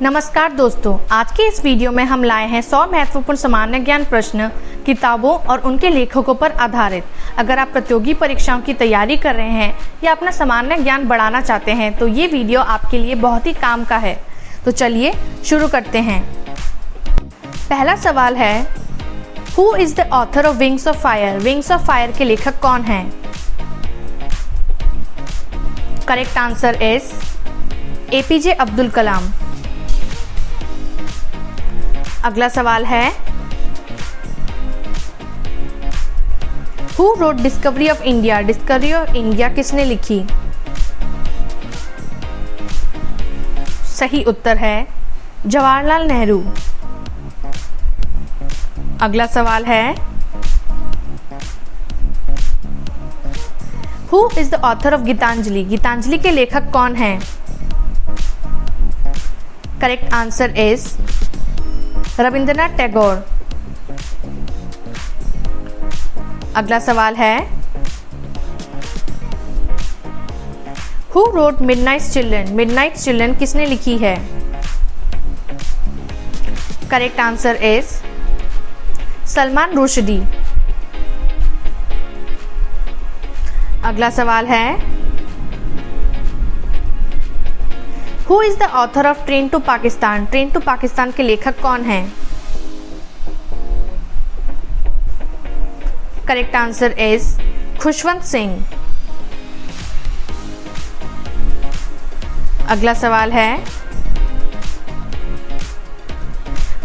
नमस्कार दोस्तों, आज के इस वीडियो में हम लाए हैं 100 महत्वपूर्ण सामान्य ज्ञान प्रश्न किताबों और उनके लेखकों पर आधारित। अगर आप प्रतियोगी परीक्षाओं की तैयारी कर रहे हैं या अपना सामान्य ज्ञान बढ़ाना चाहते हैं तो ये वीडियो आपके लिए बहुत ही काम का है। तो चलिए शुरू करते हैं। पहला सवाल है, who is the author of wings of fire? Wings of fire के लेखक कौन हैं? Correct answer is APJ Abdul Kalam. अगला सवाल है, who wrote discovery of India? Discovery of India किसने लिखी? सही उत्तर है जवाहरलाल नेहरू। अगला सवाल है, who is the author of Gitanjali? Gitanjali के लेखक कौन हैं? Correct answer is Rabindranath Tagore. अगला सवाल है, who wrote midnight children? Midnight children किसने लिखी है? Correct answer is Salman Rushdie. अगला सवाल है, who is the author of train to Pakistan? Train to Pakistan के लेखक कौन हैं? Correct answer is Khushwant Singh. अगला सवाल है,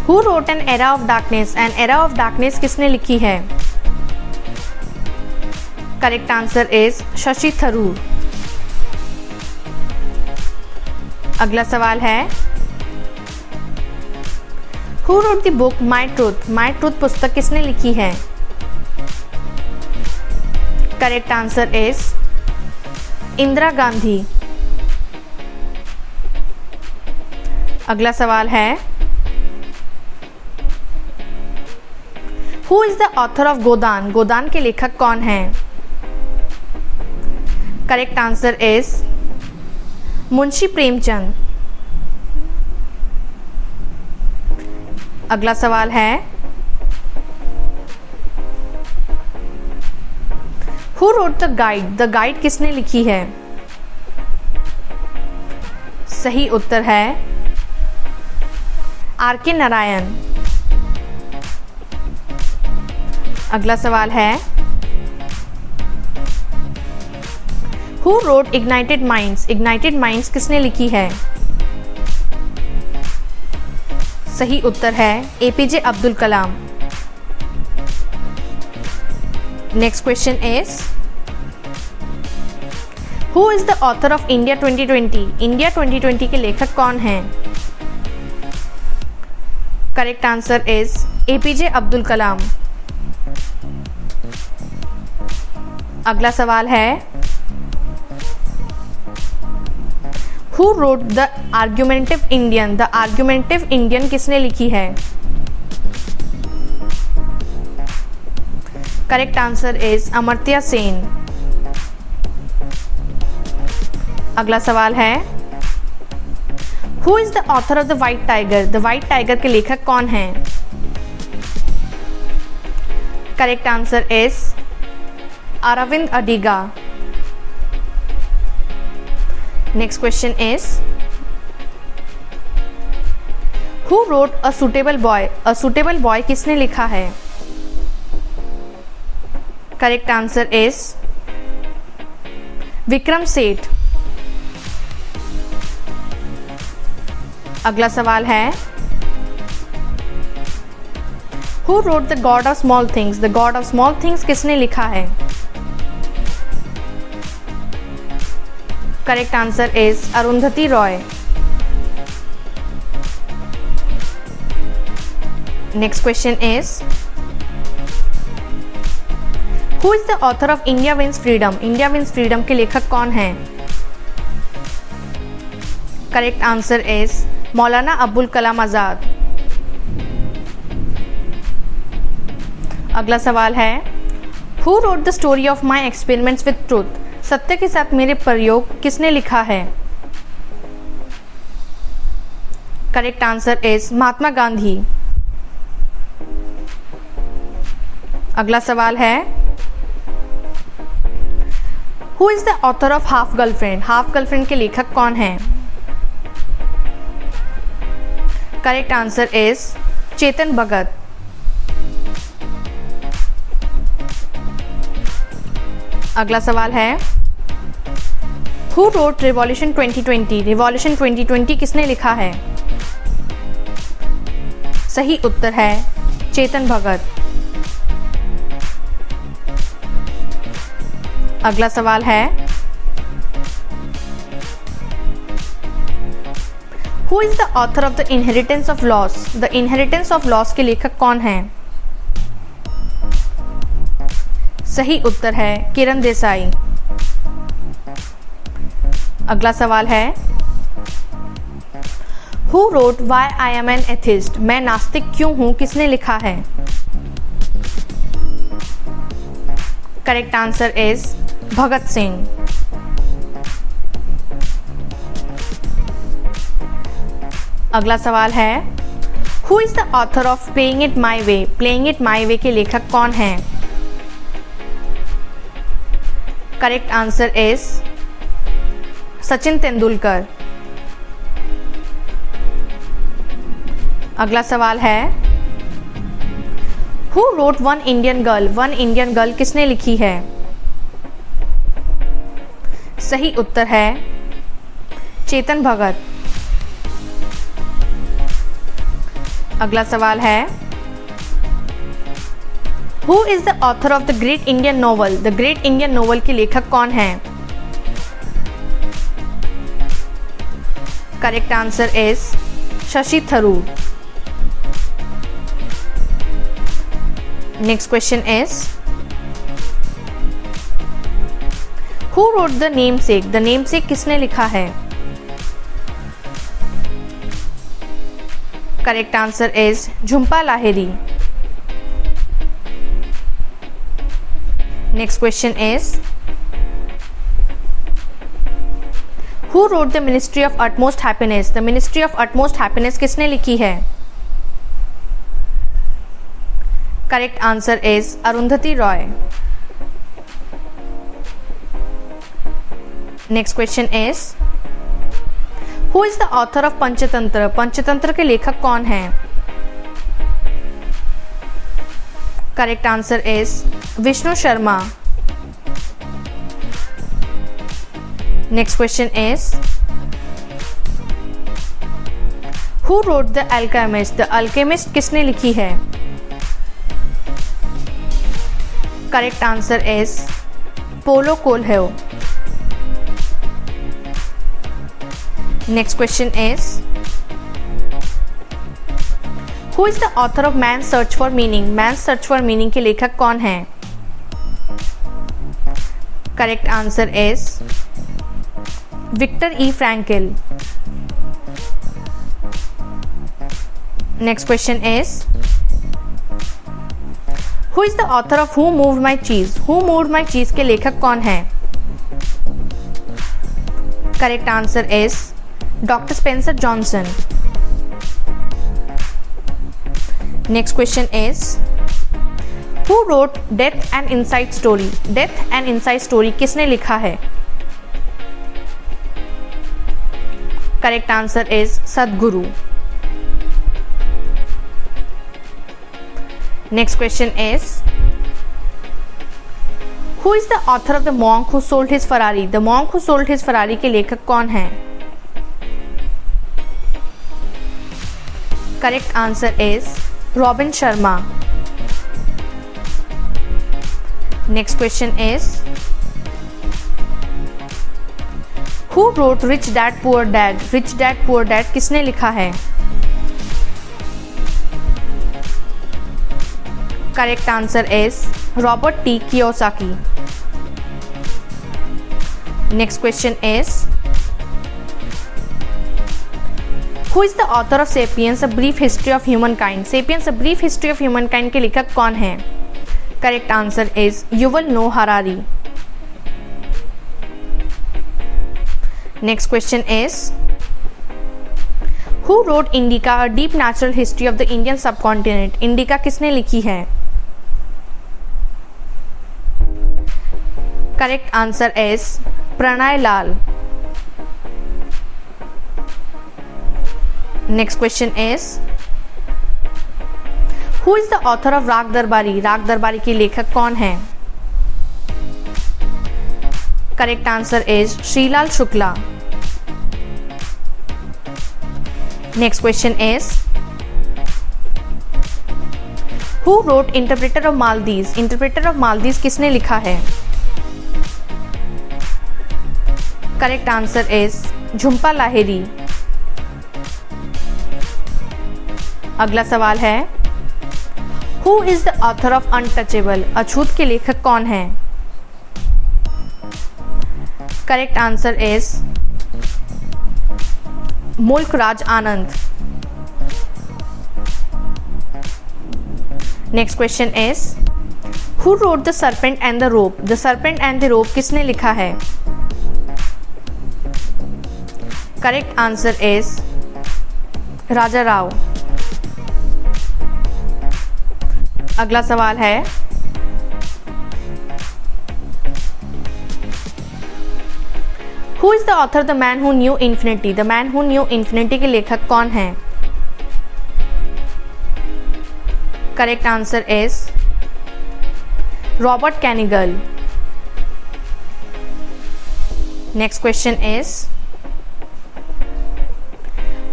who wrote an era of darkness? N era of darkness किसने लिखी है? Correct answer is Shashi Tharoor. अगला सवाल है, who wrote the book my truth? My truth पुस्तक किसने लिखी है? Correct answer is Indira Gandhi. अगला सवाल है, who is the author of Godan? Godan के लेखक कौन हैं? Correct answer is Munshi Premchand. अगला सवाल है, who wrote the guide? The guide किसने लिखी है? सही उत्तर है आर के नारायण। अगला सवाल है, who wrote ignited minds? Ignited minds किसने लिखी है? सही उत्तर है APJ Abdul Kalam. Next question is, who is the author of India 2020? India 2020 के लेखक कौन हैं? Correct answer is APJ Abdul Kalam. अगला सवाल है, who wrote the argumentative Indian? The argumentative Indian किसने लिखी है? Correct answer is Amartya Sen. अगला सवाल है, who is the author of the white tiger? The white tiger के लेखक कौन हैं? Correct answer is Aravind Adiga. Next question is, who wrote a suitable boy? A suitable boy किसने लिखा है? Correct answer is Vikram Seth. अगला सवाल है, who wrote the god of small things? The god of small things किसने लिखा है? Correct answer is Arundhati Roy. Next question is, who is the author of India wins freedom? India wins freedom के लेखक कौन हैं? Correct answer is Maulana Abul Kalam Azad. अगला सवाल है, who wrote the story of my experiments with truth? सत्य के साथ मेरे प्रयोग किसने लिखा है? Correct answer is Mahatma Gandhi. अगला सवाल है, who is the author of half girlfriend? Half girlfriend के लेखक कौन हैं? Correct answer is Chetan Bhagat. अगला सवाल है, हु रोट रिवॉल्यूशन 2020? रिवॉल्यूशन 2020 किसने लिखा है? सही उत्तर है चेतन भगत। अगला सवाल है, who is the author of the inheritance of loss? The inheritance of loss के लेखक कौन हैं? सही उत्तर है किरण देसाई। अगला सवाल है, who wrote why I am an atheist? मैं नास्तिक क्यों हूं किसने लिखा है? Correct answer is Bhagat Singh. अगला सवाल है, who is the author of playing it my way? Playing it my way के लेखक कौन हैं? Correct answer is Sachin Tendulkar. अगला सवाल है, who wrote one Indian girl? One Indian girl किसने लिखी है? सही उत्तर है चेतन भगत। अगला सवाल है, who is the author of the great Indian novel? The great Indian novel के लेखक कौन हैं? Correct answer is Shashi Tharoor. Next question is, who wrote the namesake? The namesake किसने लिखा है? Correct answer is Jhumpa Lahiri. Next question is, who wrote the ministry of utmost happiness? The ministry of utmost happiness किसने लिखी है? Correct answer is Arundhati Roy. Next question is, who is the author of Panchatantra? Panchatantra के लेखक कौन हैं? Correct answer is Vishnu Sharma. Next question is, who wrote the alchemist? The alchemist किसने लिखी है? Correct answer is Paulo Coelho. Next question is, who is the author of man search for meaning? Man search for meaning के लेखक कौन हैं? Correct answer is Viktor E Frankl. Next question is, who is the author of who moved my चीज? Who moved my cheese के लेखक कौन हैं? Correct answer is doctor Spencer Johnson. Next question is, who wrote death and insight story? Death and insight story किसने लिखा है? Correct answer is Sadhguru. Next question is, who is the author of the monk who sold his Ferrari? The monk who sold his Ferrari के लेखक कौन हैं? Correct answer is Robin Sharma. Next question is, who wrote rich dad poor dad? Rich dad poor dad किसने लिखा है? Correct answer is Robert T Kiyosaki. Next question is, who is the author of sapiens a brief history of humankind? Sapiens a brief history of humankind के लेखक कौन हैं? Correct answer is Yuval Noah Harari. Next question is, who wrote Indica a deep natural history of the Indian subcontinent? Indica किसने लिखी है? Correct answer is Pranay Lal. Next question is who is the author of Raag Darbari? Raag Darbari के लेखक कौन है? Correct answer is Shrilal Shukla. Next question is who wrote interpreter of Maldives? Interpreter of Maldives किसने लिखा है? Correct answer is Jhumpa Lahiri. अगला सवाल है who is the author of untouchable? अछूत के लेखक कौन है? Correct answer is Mulk Raj Anand. Next question is who wrote the serpent and the rope? The serpent and the rope किसने लिखा है? Correct answer is Raja Rao. अगला सवाल है who is the author the man who knew infinity? The man who knew infinity के लेखक कौन है? Correct answer is Robert Kanigel. Next question is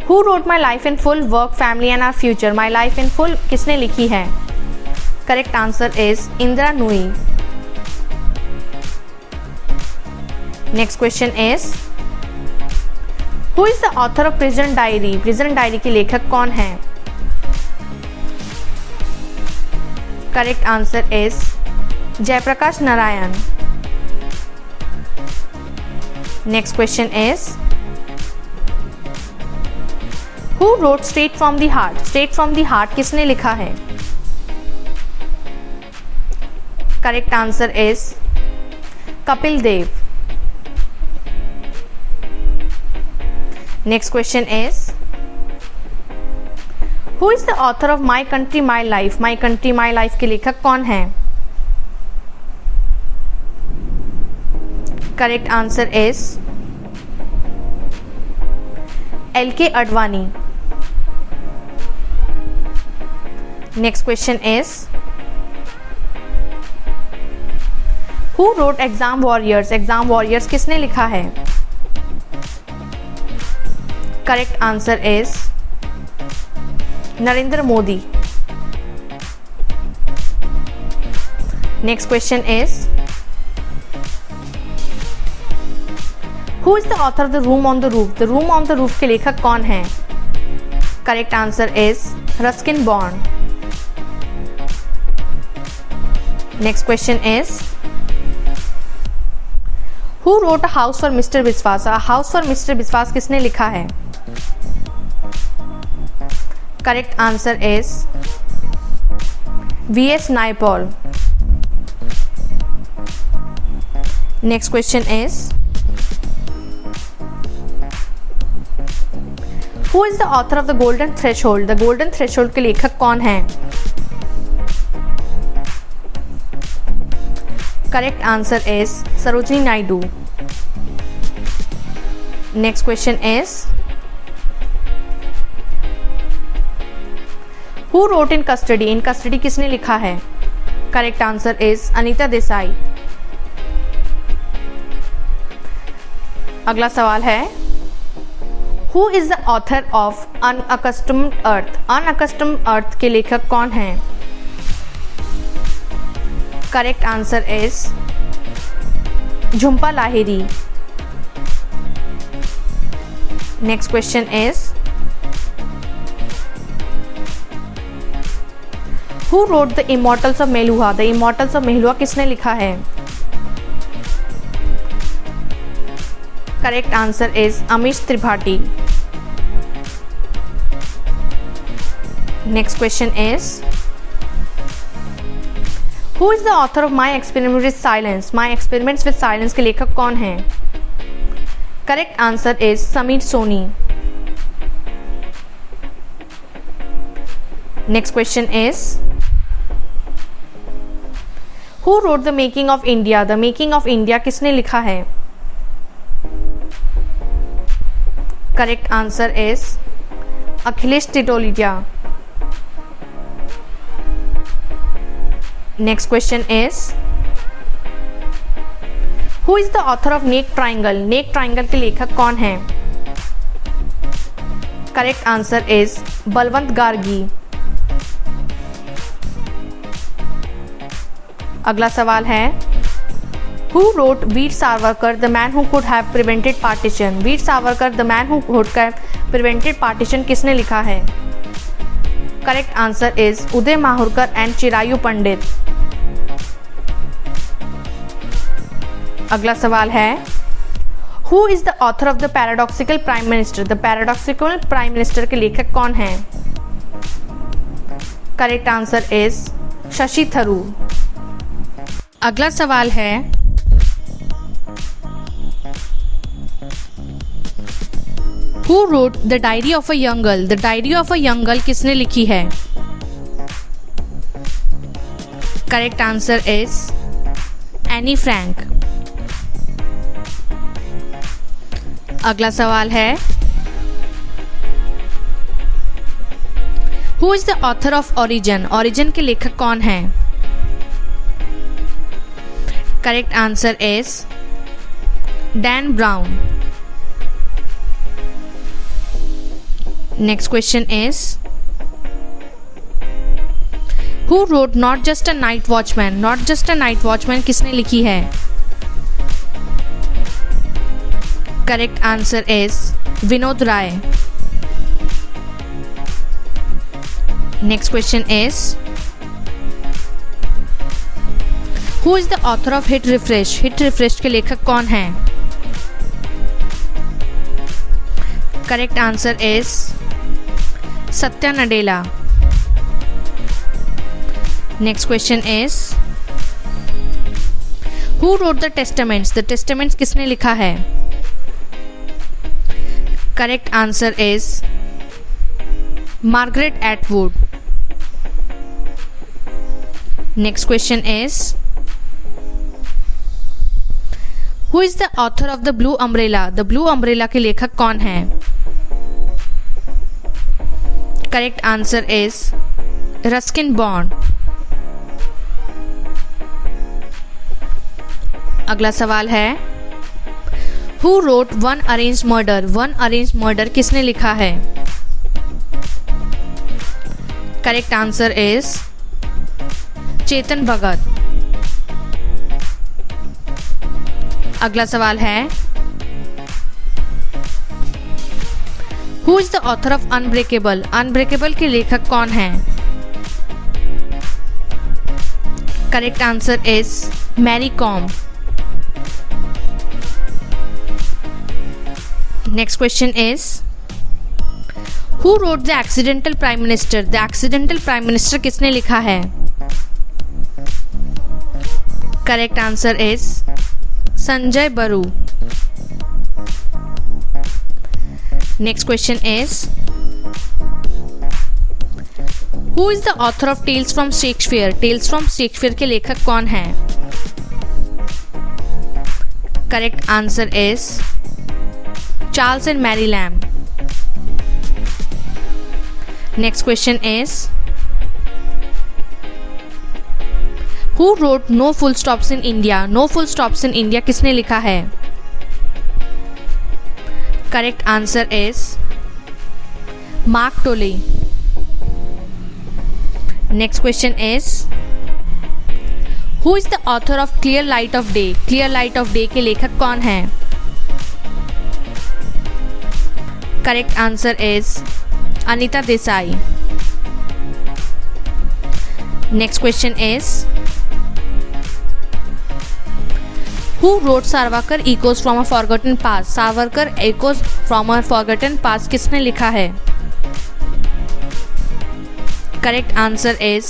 who wrote my life in full, work, family and our future? My life in full किसने लिखी है? Correct answer is Indira Nooyi. Next question is who is the author of prison diary? Prison diary के लेखक कौन है? Correct answer is Jayaprakash Narayan. Next question is who wrote straight from the heart? Straight from the heart किसने लिखा है? Correct answer is Kapil Dev. Next question is who is the author of my country my life? My country my life के लेखक कौन है? Correct answer is LK Advani. Next question is who wrote exam warriors? Exam warriors किसने लिखा है? Correct answer is Narendra Modi. Next question is who is the author of the room on the roof? The room on the roof के लेखक कौन है? Correct answer is Ruskin bond. Next question is who wrote a house for mister विश्वास? A house for mister विश्वास किसने लिखा है? Correct answer is VS Naipaul. Next question is who is the author of the golden threshold? The golden threshold के लेखक कौन है? Correct answer is Sarojini Naidu. Next question is who wrote in custody? In custody किसने लिखा है? Correct answer is Anita Desai. अगला सवाल है who is the author of unaccustomed earth? Unaccustomed earth के लेखक कौन है? Correct answer is Jhumpa Lahiri. Next question is who wrote the immortals of Meluha? The immortals of Meluha किसने लिखा है? Correct answer is Amish Tripathi. Next question is who is the author of my experiment with silence? My experiments with silence के लेखक कौन है? Correct answer is Sameer Soni. Next question is who wrote the making of India? The making of India किसने लिखा है? Correct answer is Akhilesh Titoliya. Next question is who is the author of neck triangle? Neck triangle के लेखक कौन है? Correct answer is Balwant Gargi. अगला सवाल है who wrote Veer Savarkar the man who could have prevented partition? Veer Savarkar the man who could have prevented partition किसने लिखा है? Correct answer is Uday Mahurkar and Chirayu Pandit. अगला सवाल है who is the author of the paradoxical prime minister? The paradoxical prime minister के लेखक कौन है? Correct answer is Shashi Tharoor. अगला सवाल है who wrote the diary of a young girl? The diary of a young girl किसने लिखी है? Correct answer is Anne Frank. अगला सवाल है who is the author of origin? Origin के लेखक कौन है? Correct answer is Dan Brown. Next question is who wrote not just a night watchman? Not just a night watchman किसने लिखी है? Correct answer is Vinod Rai. Next question is who is the author of hit refresh? Hit refresh के लेखक कौन है? Correct answer is Satya Nadella. Next question is who wrote the testaments? The testaments किसने लिखा है? Correct answer is Margaret Atwood. Next question is who is the author of the blue umbrella? The blue umbrella के लेखक कौन है? Correct answer is Ruskin Bond. अगला सवाल है who wrote one arrange murder? One arrange murder किसने लिखा है? Correct answer is Chetan Bhagat. अगला सवाल है who is the author of unbreakable? Unbreakable के लेखक कौन है? Correct answer is Mary Kom. Next question is who wrote the accidental prime minister? The accidental prime minister किसने लिखा है? Correct answer is Sanjaya Baru. Next question is who is the author of tales from Shakespeare? Tales from Shakespeare के लेखक कौन है? Correct answer is Charles and Mary Lamb. Next question is who wrote no full stops in India? No full stops in India किसने लिखा है? Correct answer is mark टोले। Next question is who is the author of clear light of day? Clear light of day के लेखक कौन है? Correct answer is Anita Desai. Next question is Who wrote Savarkar Echoes from a Forgotten Past? Savarkar Echoes from a Forgotten Past किसने लिखा है? Correct answer is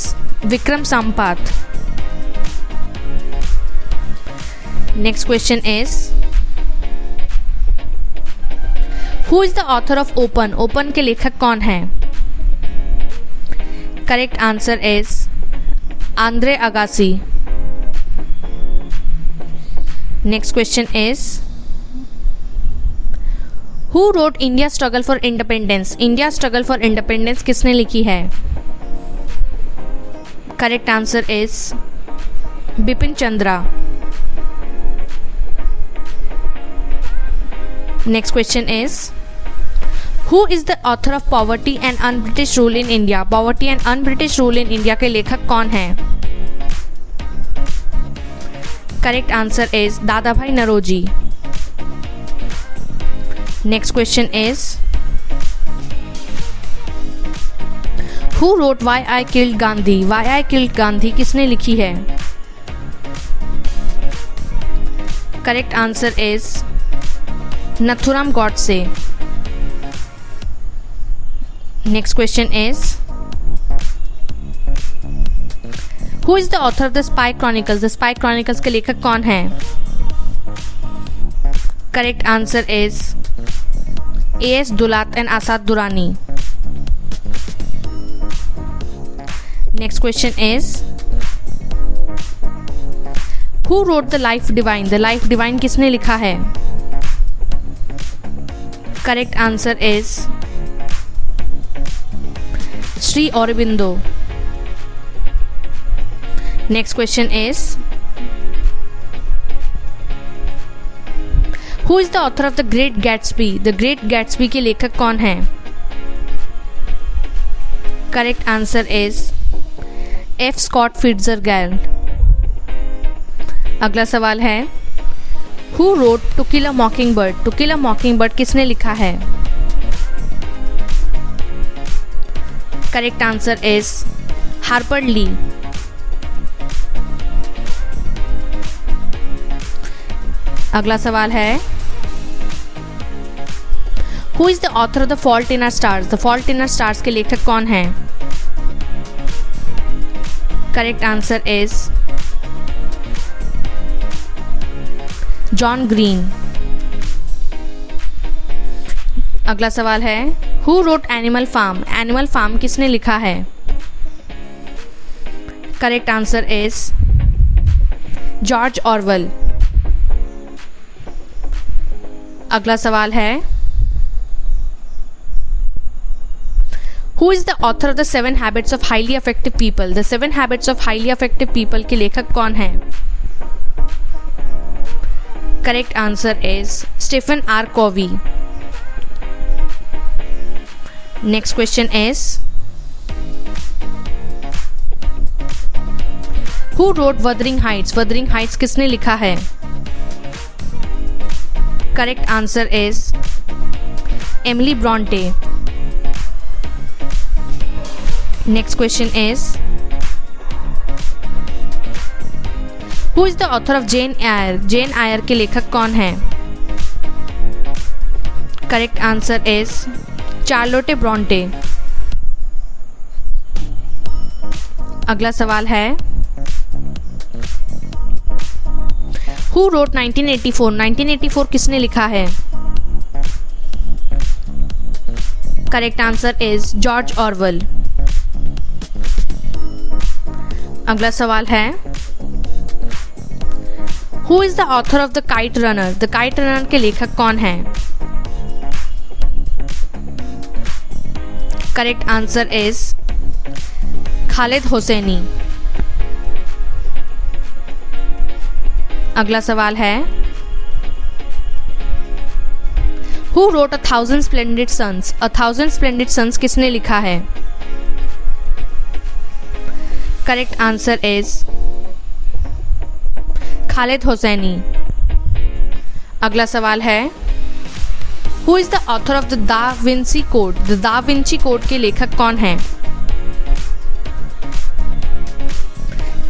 Vikram संपात। Next question is who is the author of open? Open के लेखक कौन है? Correct answer is Andre Agassi. Next question is, Who wrote India Struggle for Independence? India Struggle for Independence किसने लिखी है? Correct answer is Bipin Chandra. Next question is, Who is the author of Poverty and Un-British Rule in India? Poverty and Un-British Rule in India के लेखक कौन हैं? Correct answer is दादा भाई Naoroji. Next question is, Who wrote Why I Killed Gandhi? Why I Killed Gandhi किसने लिखी है? Correct answer is Nathuram Godse. Next question is, Who is the author of the Spy Chronicles? The Spy Chronicles के लेखक कौन हैं? Correct answer is A.S. Dulat and Asad Durrani. Next question is, Who wrote the Life Divine? The Life Divine किसने लिखा है? Correct answer is Sri Aurobindo. Next question is, Who is the author of The Great Gatsby? The Great Gatsby के लेखक कौन हैं? Correct answer is F. Scott Fitzgerald. अगला सवाल है, Who wrote To Kill a Mockingbird? To Kill a Mockingbird किसने लिखा है? Correct answer is Harper Lee. अगला सवाल है, Who is the author of The Fault in Our Stars? The Fault in Our Stars के लेखक कौन हैं? Correct answer is John Green. अगला सवाल है, Who wrote Animal Farm? Animal Farm किसने लिखा है? Correct answer is George Orwell. अगला सवाल है, Who is the author of the 7 Habits of Highly Effective People? The 7 Habits of Highly Effective People के लेखक कौन हैं? Correct answer is Stephen R. Covey. Next question is, Who wrote Wuthering Heights? Wuthering Heights किसने लिखा है? Correct answer is Emily Bronte. Next question is, Who is the author of Jane Eyre? Jane Eyre के लेखक कौन हैं? Correct answer is Charlotte Bronte. अगला सवाल है, Who wrote 1984? 1984 किसने लिखा है? Correct answer is George Orwell. अगला सवाल है, Who is the author of The Kite Runner? The Kite Runner के लेखक कौन हैं? Correct answer is Khalid Husaini. अगला सवाल है, Who wrote A Thousand Splendid Suns? A Thousand Splendid Suns किसने लिखा है? Correct answer is Khalid Husaini. अगला सवाल है, Who is the author of the Da Vinci Code? The Da Vinci Code के लेखक कौन हैं?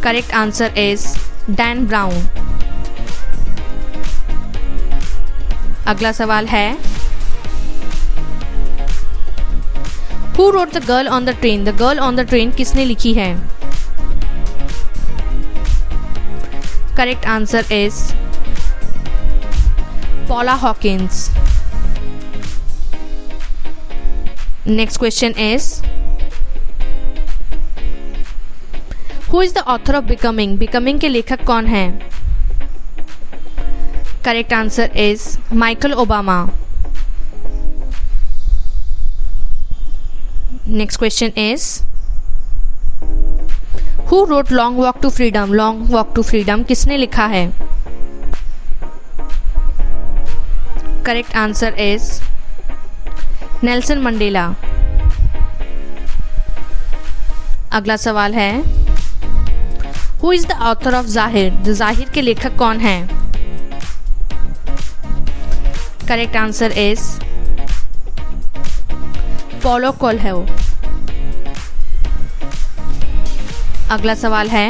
Correct answer is Dan Brown. अगला सवाल है, Who wrote The Girl on the Train? The Girl on the Train किसने लिखी है? Correct answer is Paula Hawkins. Next question is, who is the author of becoming? Becoming के लेखक कौन हैं? Correct answer is Michelle Obama. Next question is who wrote long walk to freedom? Long walk to freedom किसने लिखा है? Correct answer is Nelson Mandela. अगला सवाल है who is the author of Zahir? The Zahir के लेखक कौन हैं? Correct answer is Paulo Coelho. अगला सवाल है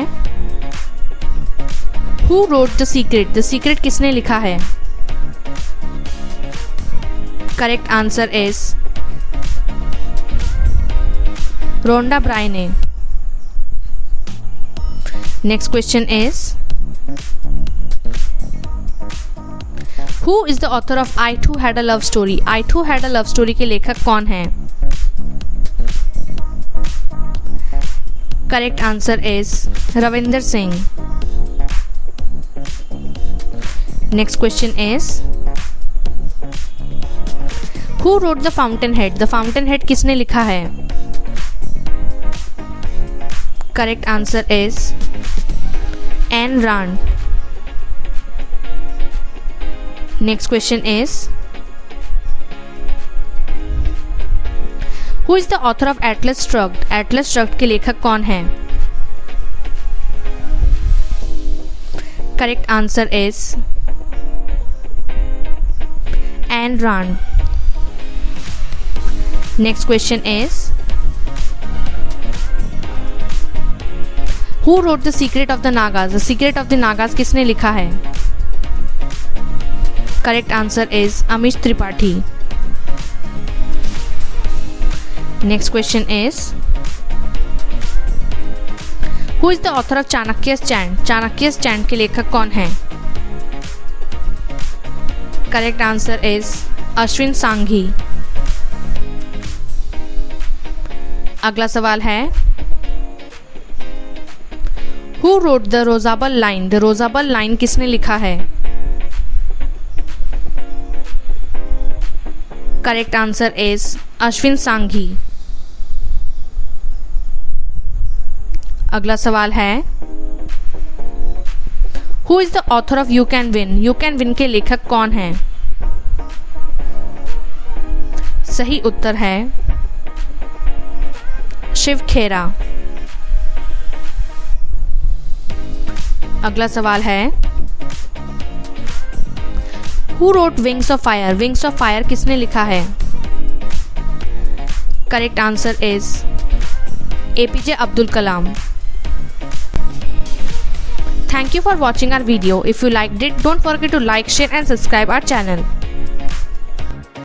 who wrote the secret? The secret किसने लिखा है? Correct answer is Rhonda Byrne. Next question is who is the author of I too had a love story? I too had a love story के लेखक कौन हैं? Correct answer is Ravinder Singh. Next question is who wrote the fountainhead? The fountainhead किसने लिखा है? Correct answer is Ayn Rand. Next question is who is the author of Atlas Shrugged? Atlas Shrugged के लेखक कौन हैं? Correct answer is Ayn Rand. Next question is who wrote the secret of the Nagas? The secret of the Nagas किसने लिखा है? Correct answer is Amish Tripathi. Next question is who is the author of Chanakya's chant? Chanakya's chant के लेखक कौन हैं? Correct answer is Ashwin Sanghi. अगला सवाल है who wrote the Rozabal line? The Rozabal line किसने लिखा है? Correct answer is Ashwin Sanghi. अगला सवाल है who is the author of you can win? You can win के लेखक कौन हैं? सही उत्तर है शिव खेरा। अगला सवाल है who road wings of fire? Wings of fire किसने लिखा है? Correct answer is APJ Abdul Kalam. Thank you for watching our video. If you liked it, don't forget to like, share and subscribe our channel.